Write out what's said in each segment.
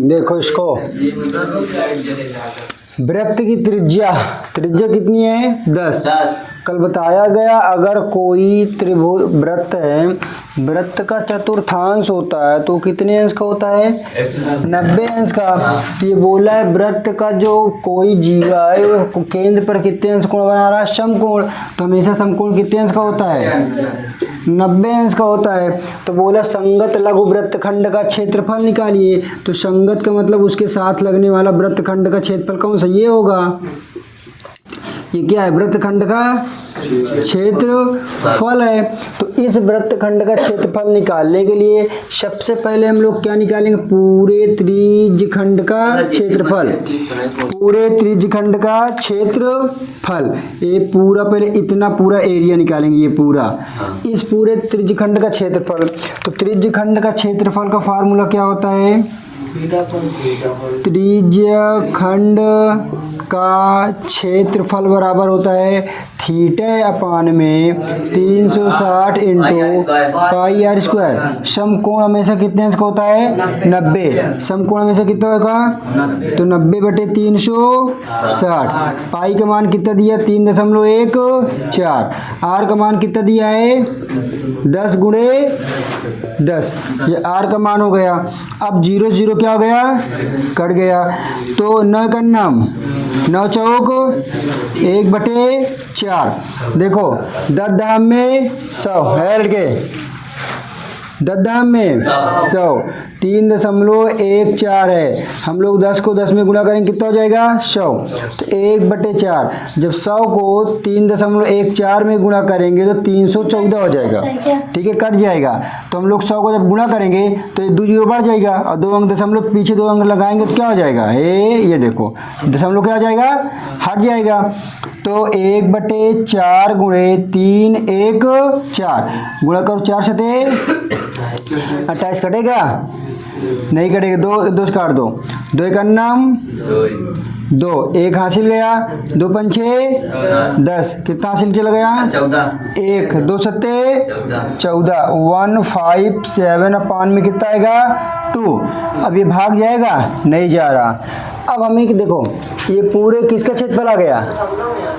देखो इसको, वृत्त की त्रिज्या त्रिज्या कितनी है 10। कल बताया गया अगर कोई त्रिभुज वृत्त है, वृत्त का चतुर्थांश होता है तो कितने अंश का होता है 90 अंश का। तो ये बोला है वृत्त का जो कोई जीवा है वो केंद्र पर कितने अंश कोण बना रहा है समकोण। तो हमेशा समकोण कितने अंश का होता है 90 अंश का होता है। तो बोला संगत लघु वृत्तखंड का क्षेत्रफल निकालिए। तो संगत का मतलब उसके साथ लगने वाला वृत्तखंड का क्षेत्रफल कौन सा, ये होगा। ये क्या है, वृत्तखंड का क्षेत्रफल है। तो इस वृत्तखंड का क्षेत्रफल निकालने के लिए सबसे पहले हम लोग क्या निकालेंगे, पूरे त्रिज्यखंड का क्षेत्रफल। पूरे त्रिज्यखंड का क्षेत्रफल, ये पूरा पहले इतना पूरा एरिया निकालेंगे, ये पूरा इस पूरे त्रिज्यखंड का क्षेत्रफल। तो त्रिज्यखंड का क्षेत्रफल का फार्मूला क्या होता है, त्रिज्यखंड का क्षेत्रफल बराबर होता है थीटा अपान में 360 इंटू पाई आर स्क्वायर। समकोण हमेशा कितने अंश का होता है 90। समकोण हमेशा कितना होगा, तो 90/360। पाई का मान कितना दिया 3.14। आर का मान कितना दिया है 10 गुणे 10, ये आर का मान हो गया। अब 0 0 क्या हो गया, कट गया। तो 9 का नाम 9 चौक 1/4। देखो 10 धाम में 100 है लड़के, 10 धाम में 100, 3.14 है। हम लोग 10 को 10 में गुणा करेंगे कितना हो जाएगा 100। तो 1/4, जब 100 को 3.14 में गुणा करेंगे तो 314 हो जाएगा, ठीक है, कट जाएगा। तो हम लोग 100 को जब गुणा करेंगे तो 2 जीरो बढ़ जाएगा और 2 अंक दशमलव पीछे 2 अंक लगाएंगे तो क्या हो जाएगा, ये देखो दशमलव क्या हो जाएगा, हट जाएगा। तो 1/4 गुणे 3 1 4 गुणा करो 4 सते 28, कटेगा नहीं कटेगा, 2 से काट दो, 2 का नाम 2, 1 हासिल गया, 2 पंछे 10, कितना हासिल चला गया 14, 1 2 सत्ते 14, 157 अपान में कितना आएगा 2। अब ये भाग जाएगा, नहीं जा रहा। अब हमें देखो ये पूरे किसका क्षेत्रफल आ गया,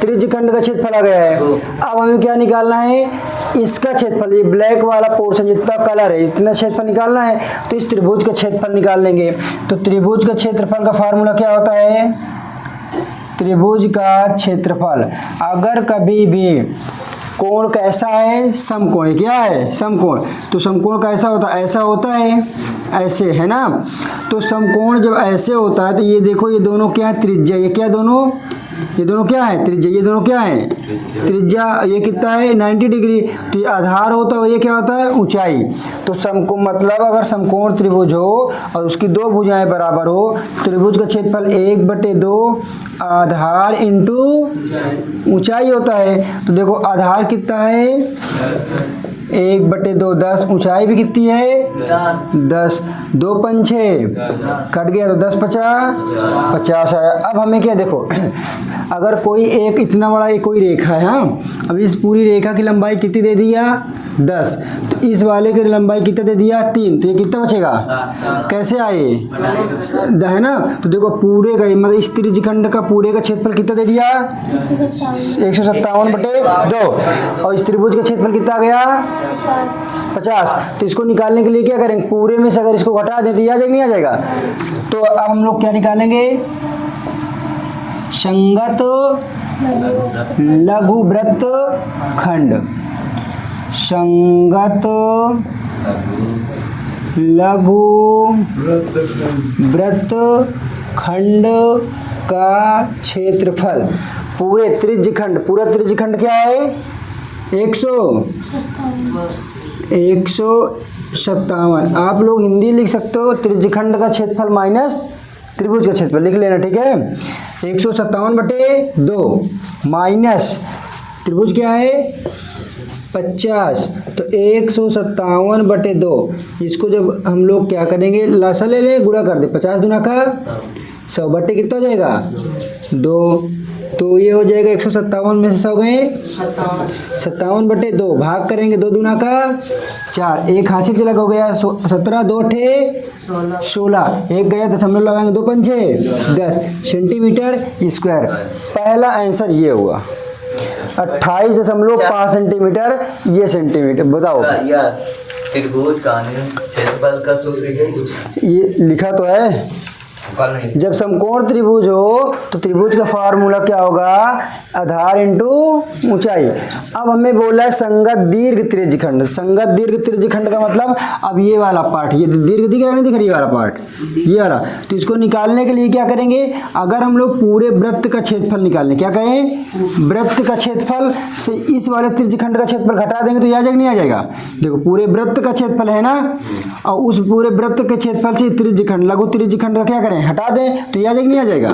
त्रिज्यखंड का क्षेत्रफल आ गया है। अब हमें क्या निकालना है, इसका क्षेत्रफल, ये ब्लैक वाला पोर्शन जितना कलर है इतना क्षेत्रफल निकालना है। तो इस त्रिभुज का क्षेत्रफल निकाल लेंगे। तो त्रिभुज का क्षेत्रफल का फार्मूला क्या होता है, त्रिभुज का क्षेत्रफल अगर कभी भी कोण कैसा है समकोण, क्या है समकोण, तो समकोण कैसा होता है, ऐसा होता है, ऐसे है ना। तो समकोण जब ऐसे होता है तो ये देखो ये दोनों क्या है त्रिज्या, ये क्या दोनों, ये दोनों क्या है त्रिज्या, ये दोनों क्या है त्रिज्या, ये कितना है 90 डिग्री। तो ये आधार होता है, ये क्या होता है ऊंचाई। तो समकोण मतलब अगर समकोण त्रिभुज हो और उसकी 2 भुजाएं बराबर हो, त्रिभुज का क्षेत्रफल 1/2 आधार इंटू ऊंचाई होता है। तो देखो आधार कितना है 1/2 10, ऊंचाई भी कितनी है 10, 2 पंछे कट गया तो 10 50 आया। अब हमें क्या देखो अगर कोई एक इतना बड़ा एक कोई रेखा है, हाँ, अब इस पूरी रेखा की लंबाई कितनी दे दिया 10, तो इस वाले की लंबाई कितना दे दिया 3, तो ये कितना बचेगा, कैसे आए है ना। तो देखो पूरे का मतलब इस त्रिज्यखंड का पूरे का क्षेत्रफल कितना दे दिया 157/2 और इस त्रिभुज का क्षेत्रफल कितना आ गया 50। तो इसको निकालने के लिए क्या करेंगे, पूरे में से अगर इसको घटा दें तो ये आ जाएगा, नहीं आ जाएगा। तो अब हम लोग क्या निकालेंगे, संगत लघु वृत्तखंड, संगत लघु वृत्तखंड का क्षेत्रफल पूरे त्रिज्यखंड, पूरा त्रिज्यखंड क्या है 157। आप लोग हिंदी लिख सकते हो, त्रिज्यखंड का क्षेत्रफल माइनस त्रिभुज का क्षेत्रफल लिख लेना, ठीक है। 157/2 माइनस त्रिभुज क्या है 50, तो 157/2 इसको जब हम लोग क्या करेंगे लासा ले लें, गुणा कर दे, 50 दूना का 100 बटे कितना हो जाएगा 2, तो ये हो जाएगा 157 में से 100 गए 57/2 भाग करेंगे 2 दूना का 4 एक हासिल चला हो गया 17 2 ठे 16 एक गया दशमलव लगाएंगे 2 पंचे 10 सेंटीमीटर स्क्वायर। पहला आंसर ये हुआ 28.5 सेंटीमीटर ये सेंटीमीटर। बताओ त्रिभुज का क्षेत्रफल का सूत्र है ये लिखा तो है। जब समकोण त्रिभुज हो तो त्रिभुज का फार्मूला क्या होगा आधार इंटू ऊंचाई। अब हमें बोला है संगत दीर्घ त्रिज्यखंड। संगत दीर्घ त्रिज्यखंड का मतलब अब ये वाला पार्ट ये दीर्घ दिख रहा है नहीं दिख रही वाला पार्ट ये वाला। तो इसको निकालने के लिए क्या करेंगे अगर हम लोग पूरे वृत्त का क्षेत्रफल निकालने क्या करें वृत्त का क्षेत्रफल से इस वाले त्रिज्यखंड का क्षेत्रफल घटा देंगे तो आ जाएगा नहीं आ जाएगा। देखो पूरे वृत्त का क्षेत्रफल है ना और उस पूरे वृत्त के क्षेत्रफल से त्रिज्यखंड लघु त्रिज्यखंड का क्या करें हटा दें तो आ जाएगा नहीं आ जाएगा।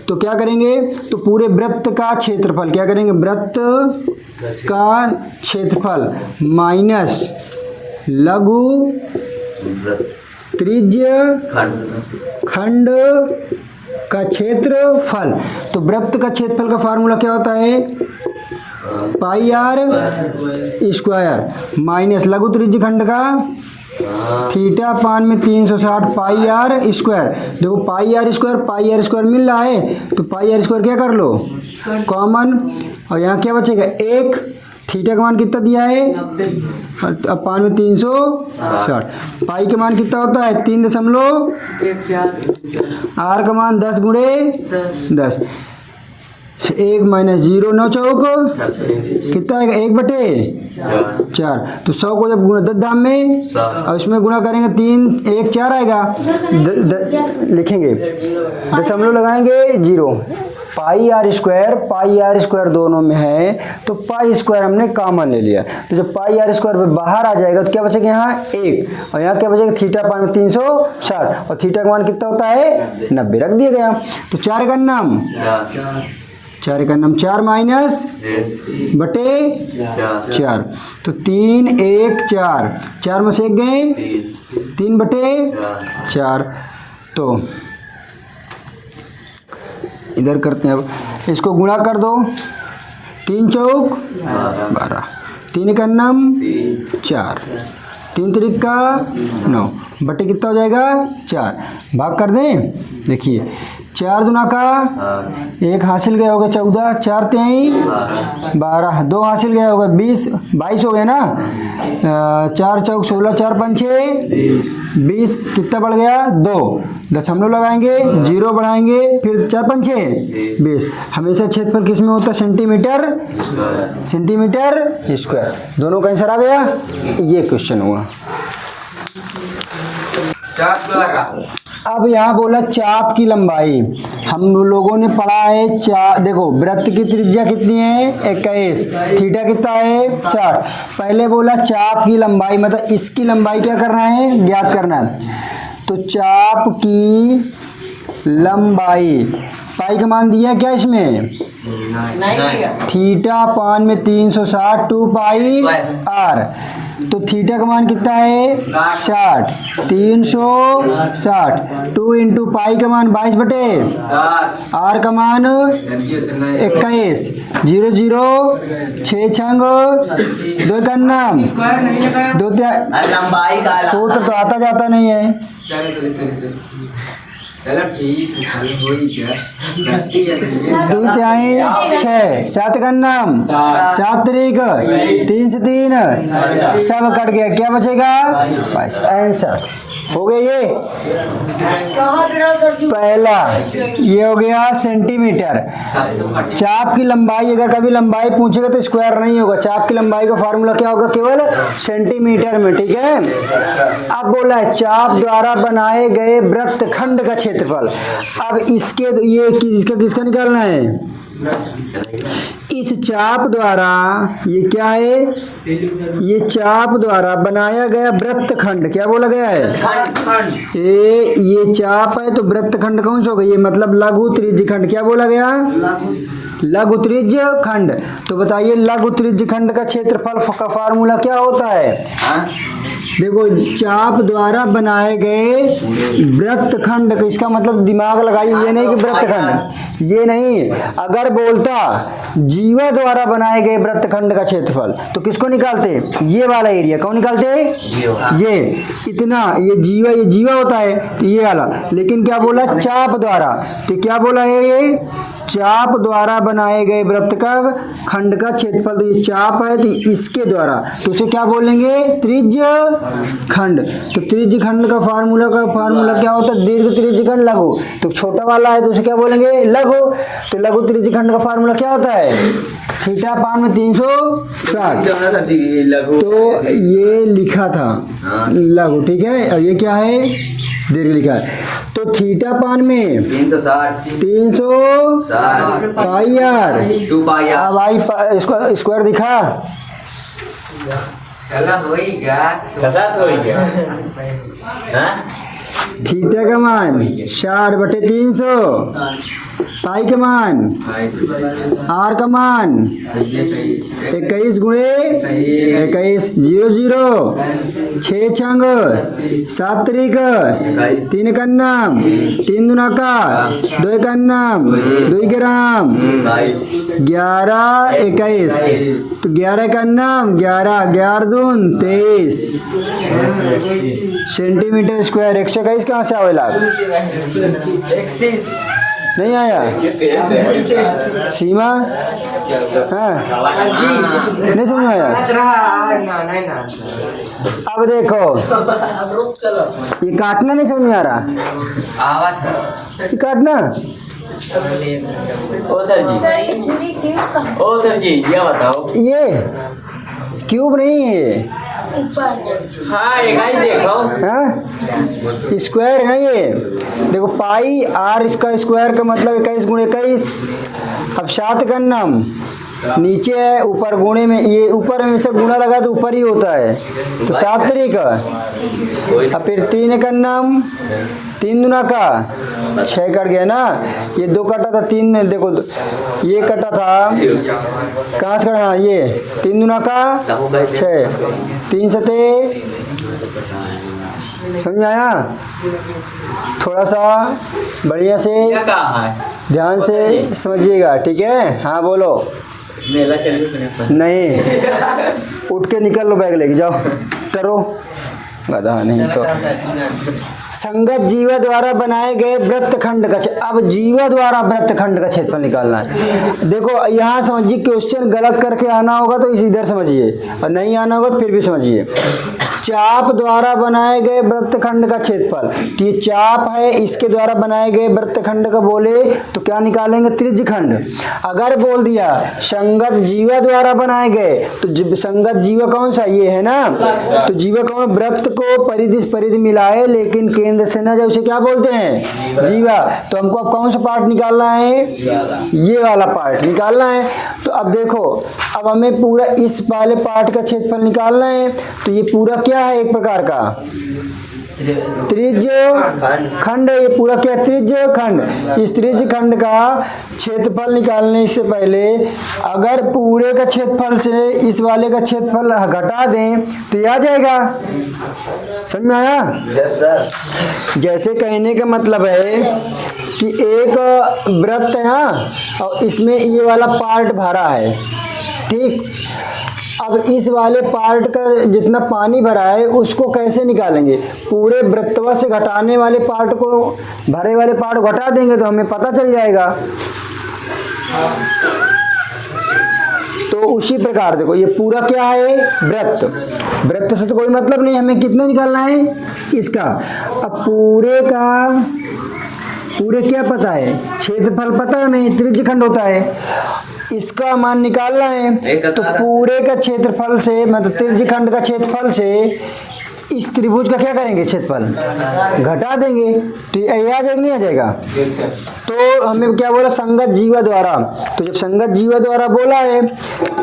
तो क्या करेंगे तो पूरे वृत्त का क्षेत्रफल क्या करेंगे वृत्त का क्षेत्रफल माइनस लघु त्रिज्य खंड का क्षेत्रफल। तो वृत्त का क्षेत्रफल का फार्मूला क्या होता है पाई आर स्क्वायर माइनस लघु त्रिज्य खंड का थीटा पान में 360 पाई आर स्क्वायर। देखो पाई आर स्क्वायर मिल रहा है तो पाई आर स्क्वायर क्या कर लो कॉमन और यहाँ क्या बचेगा 1 थीटा का मान कितना दिया है अब पान में 360 पाई का मान कितना होता है 3.14 आर का मान 10 गुणे 10 1 माइनस 0 9 चौक कितना आएगा 1/4। तो 100 को जब गुणा 10 दाम में और इसमें गुणा करेंगे 3 1 4 आएगा लिखेंगे दशमलव लगाएंगे 0 पाई आर स्क्वायर दोनों में है तो पाई स्क्वायर हमने कॉमन ले लिया। तो जब पाई आर स्क्वायर पे बाहर आ जाएगा तो क्या बचेगा यहाँ 1 और यहाँ क्या बचेगा थीटा पान में 360 और थीटा का मान कितना होता है 90 रख दिया गया। तो 4 का नाम 4 माइनस बटे 4 तो 3 1 4 में से 1 गए 3/4। तो इधर करते हैं अब इसको गुणा कर दो 3 चौक 12 3 का नाम 4 3 त्रिका 9 बटे कितना हो जाएगा 4 भाग कर दें। देखिए 4 दूना का 1 हासिल गया होगा 14 4 तेई 12 2 हासिल गया होगा 22 हो गया ना 4 चौक 16 4 पंचे 20 कितना बढ़ गया 2 दशमलव लगाएंगे 0 बढ़ाएंगे फिर 4 पंचे 20। हमेशा क्षेत्रफल किस में होता है सेंटीमीटर स्क्वायर। दोनों का आंसर आ गया। ये क्वेश्चन हुआ। अब यहाँ बोला चाप की लंबाई हम लोगों ने पढ़ा है देखो वृत्त की त्रिज्या कितनी है 21 थीटा कितना है 60। पहले बोला चाप की लंबाई मतलब इसकी लंबाई क्या करना है ज्ञात करना है। तो चाप की लंबाई पाई का मान दिया क्या इसमें थीटा पान में 360 2 पाई आर। तो थीटा का मान कितना है 60 360 2 इंटू पाई का मान 22 बटे आर का मान 21 0 0 6 छंग 2 का नाम 2 सूत्र तो आता जाता नहीं है। चलो ठीक 2 तिहाई 6 7 का नाम 7 तरीक 3 से 3 सब कट गया क्या बचेगा आंसर हो गया। ये पहला ये हो गया सेंटीमीटर। चाप की लंबाई अगर कभी लंबाई पूछेगा तो स्क्वायर नहीं होगा। चाप की लंबाई का फार्मूला क्या होगा केवल सेंटीमीटर में। ठीक है। अब बोला है चाप द्वारा बनाए गए वृत्तखंड का क्षेत्रफल। अब इसके ये किसका निकालना है इस चाप द्वारा ये क्या है ये चाप द्वारा बनाया गया वृत्तखंड क्या बोला गया है ये चाप है तो वृत्तखंड कौन सा होगा ये मतलब लघु त्रिज्य खंड क्या बोला गया लघु त्रिज्य खंड। तो बताइए लघु त्रिज्य खंड का क्षेत्रफल का फार्मूला क्या होता है देखो चाप द्वारा बनाए गए वृत्तखंड, इसका मतलब दिमाग लगाइए, ये नहीं कि वृत्तखंड, ये नहीं। अगर बोलता जीवा द्वारा बनाए गए वृत्तखंड का क्षेत्रफल तो किसको निकालते? ये वाला एरिया। कौन निकालते? ये इतना, ये जीवा होता है तो ये वाला। लेकिन क्या बोला? चाप द्वारा। तो क्या बोला है? ये चाप द्वारा बनाए गए वृत्त का खंड का क्षेत्रफल। तो ये चाप है तो इसके द्वारा, तो उसे क्या बोलेंगे? त्रिज्य खंड। तो त्रिज्य खंड का फार्मूला क्या होता है? दीर्घ त्रिज्य खंड लघु। तो छोटा वाला है तो उसे क्या बोलेंगे? लघु। तो लघु त्रिज्य खंड का फार्मूला क्या होता है? थीटा पान में 360। तो ये लिखा था लघु, ठीक है। और ये क्या है? दीर्घ लिखा है। तो थीटा पान में 360 पाई आर। अब आई इसको स्क्वायर दिखा, थीटा का मान 60/300, पाई का मान, आर का मान 21 गुणे 21, 0 0, 6 छंग 7 त्रिक 3 कन्नम 3 दुना का 2 कन्नम 2 ग्राम 11 21। तो 11 कन्नम 11 11 दून 23 सेंटीमीटर स्क्वायर। 121 कहाँ से आवेला? नहीं आया सीमा? हाँ नहीं समझ में आया। अब देखो ये काटना नहीं समझ में आ रहा, ये काटना। ओ सर जी ये बताओ, ये क्यूब नहीं है, हाँ देखो, हाँ स्क्वायर है ये। देखो पाई आर इसका स्क्वायर का मतलब 21 गुणे 21। अब 7 कन्नम नीचे है, ऊपर गुणे में, ये ऊपर में से गुणा लगा तो ऊपर ही होता है, तो 7 त्रिक। अब फिर 3 कन्नम 3 दुना का 6 कट गया ना, ये 2 कटा था 3, देखो ये कटा था कहाँ से कटा? हाँ ये 3 दुना का 6, 3 सते। समझ में आया? थोड़ा सा बढ़िया से ध्यान से समझिएगा, ठीक है। हाँ बोलो। मेला चलिए नहीं, उठ के निकल लो, बैग लेके जाओ, करो गधा नहीं तो। संगत जीवा द्वारा बनाए गए वृत्तखंड का, अब जीवा द्वारा वृत्तखंड का क्षेत्रफल निकालना है। देखो यहाँ समझिए, क्वेश्चन गलत करके आना होगा तो इधर समझिए, और नहीं आना होगा तो फिर भी समझिए। चाप द्वारा बनाए गए वृत्तखंड का क्षेत्रफल, तो ये चाप है, इसके द्वारा बनाए गए वृत्तखंड का बोले तो क्या निकालेंगे? त्रिज्य खंड। अगर बोल दिया संगत जीवा द्वारा बनाए गए, तो संगत जीवा कौन सा? ये है ना। तो जीवा कौन? वृत्त को परिधि मिलाए लेकिन केंद्र से न जाए, उसे क्या बोलते हैं? जीवा। तो हमको अब कौन सा पार्ट निकालना है? ये वाला पार्ट निकालना है। तो अब देखो, अब हमें पूरा इस वाले पार्ट का क्षेत्रफल निकालना है। तो ये पूरा क्या है? एक प्रकार का त्रिज्य खंड है। ये पूरा क्या? त्रिज्य खंड। इस त्रिज्य खंड का क्षेत्रफल निकालने से पहले अगर पूरे का क्षेत्रफल से इस वाले का क्षेत्रफल घटा दें तो ये आ जाएगा। समझ में आया? जैसे कहने का मतलब है कि एक वृत्त है, हाँ, और इसमें ये वाला पार्ट भरा है, ठीक। अब इस वाले पार्ट का जितना पानी भरा है उसको कैसे निकालेंगे? पूरे वृत्तवा से घटाने वाले पार्ट को, भरे वाले पार्ट घटा देंगे तो हमें पता चल जाएगा। तो उसी प्रकार देखो, ये पूरा क्या है? वृत्त। वृत्त से तो कोई मतलब नहीं, हमें कितना निकालना है? इसका। अब पूरे क्या पता है? क्षेत्रफल पता है हमें, त्रिज्य खंड होता है, इसका मान निकालना है। तो पूरे का क्षेत्रफल से, मतलब त्रिज्य खंड का क्षेत्रफल से इस त्रिभुज का क्या करेंगे? क्षेत्रफल घटा देंगे। तो ये आ जाएगा नहीं आ जाएगा? तो हमें क्या बोला? संगत जीवा द्वारा। तो जब संगत जीवा द्वारा बोला है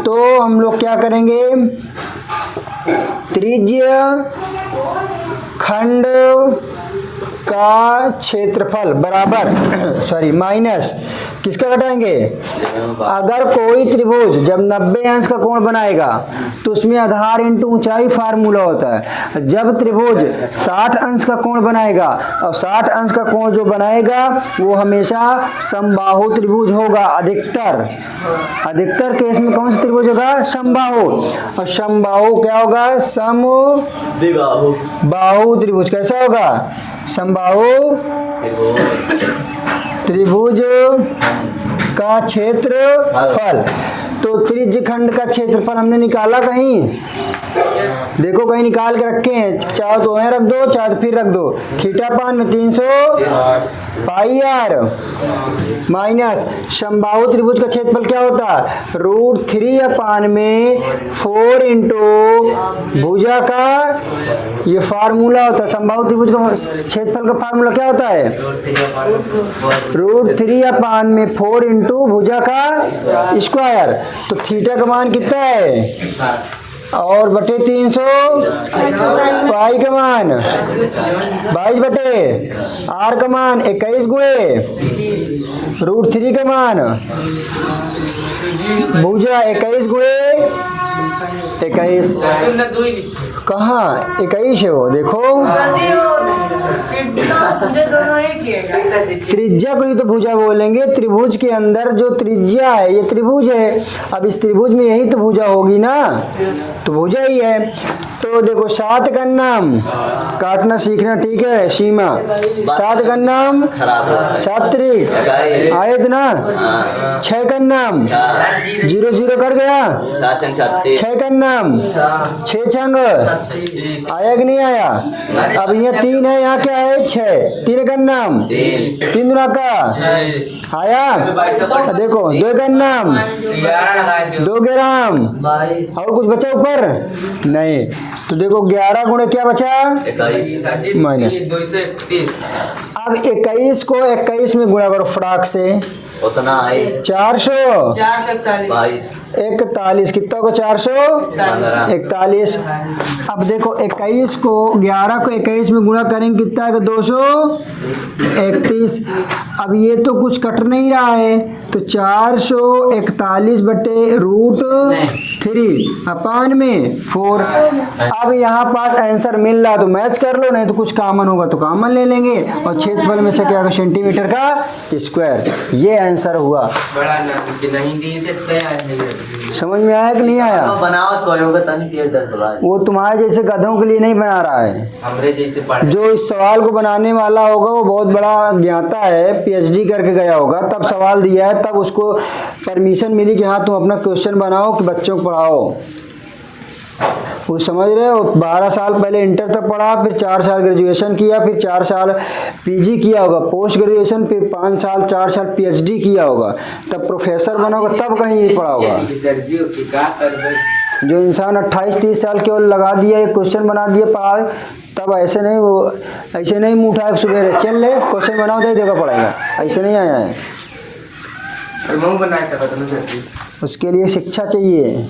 तो हम लोग क्या करेंगे? त्रिज्य खंड का क्षेत्रफल बराबर सॉरी माइनस किसका घटाएंगे? अगर कोई त्रिभुज जब 90 अंश का कोण बनाएगा तो उसमें आधार इंटू ऊंचाई फार्मूला होता है। जब त्रिभुज 60 अंश का कोण बनाएगा और 60 अंश का कोण जो बनाएगा वो हमेशा समबाहु त्रिभुज होगा। अधिकतर केस में कौन सा त्रिभुज होगा? समबाहु। और समबाहु क्या होगा? द्विबाहु बाहु त्रिभुज कैसा होगा? समबाहु त्रिभुज का क्षेत्रफल। तो त्रिज्यखंड का क्षेत्रफल हमने निकाला कहीं? देखो कहीं निकाल के रखे हैं, चाहे तो वहीं रख दो चाहे तो फिर रख दो। थीटा पान में 300 पाई आर माइनस समबाहु त्रिभुज का क्षेत्रफल क्या होता है? √3 अपान में 4 इंटू भुजा का ये फार्मूला होता है। समबाहु त्रिभुज का क्षेत्रफल का फार्मूला क्या होता है? √3 अपान में 4 इंटू भुजा का स्क्वायर। तो थीटा का मान कितना है? और बटे 300 पाई का मान 22 बटे आर का मान 21 गुणे √3 का मान भुजा 21 गुणे 21। कहाँ 21 है वो? देखो त्रिज्या को ही तो भुजा बोलेंगे। त्रिभुज के अंदर जो त्रिज्या है ये त्रिभुज है। अब इस त्रिभुज में यही तो भुजा होगी ना, तो भुजा ही है। तो देखो 7 का नाम काटना सीखना, ठीक है सीमा? 7 का नाम 7 त्रिक आयत ना। 6 का नाम 0 0 कर गया। 6 का नाम 6 छंग आया कि नहीं आया? अब यहाँ 3 है, यहाँ क्या है? 6। 3 का नाम 3 गुना का आया। देखो 2 का नाम 2 ग्राम और कुछ बचा ऊपर नहीं। तो देखो 11 गुणे क्या बचा? माइनस। अब 21 को 21 में गुणा करो फटाक से। उतना आए 441 कितना को 441। अब देखो 21 को 11 को 21 में गुणा करेंगे कितना है? 231। अब ये तो कुछ कट नहीं रहा है तो 441 बटे √3 अपान में 4। अब यहाँ पास आंसर मिल रहा तो मैच कर लो, नहीं तो कुछ कॉमन होगा तो कॉमन ले लेंगे। और क्षेत्रफल में से क्या होगा? सेंटीमीटर का स्क्वायर। ये आंसर हुआ। समझ में आया कि नहीं आया? बनावत कोई होगा तनी के दर बुलाए। वो तुम्हारे जैसे गधों के लिए नहीं बना रहा है। हमरे जैसे पढ़े जो इस सवाल को बनाने वाला होगा वो बहुत बड़ा ज्ञाता है, PhD करके गया होगा, तब सवाल दिया है, तब उसको परमिशन मिली कि हाँ तुम अपना क्वेश्चन बनाओ कि बच्चों को पढ़ाओ। वो समझ रहे हो? 12 साल पहले इंटर तक पढ़ा, फिर 4 साल ग्रेजुएशन किया, फिर 4 साल PG किया होगा, पोस्ट ग्रेजुएशन, फिर 5 साल 4 साल PhD किया होगा, तब प्रोफेसर बना होगा, तब कहीं ये पढ़ा होगा। जो इंसान 28-30 साल केवल लगा दिया एक क्वेश्चन बना दिया पढ़ा, तब ऐसे नहीं वो ऐसे नहीं मुँह उठा सुबह चल ले क्वेश्चन बनाओ दे देगा पढ़ाएगा, ऐसे नहीं आया है। उसके लिए शिक्षा चाहिए।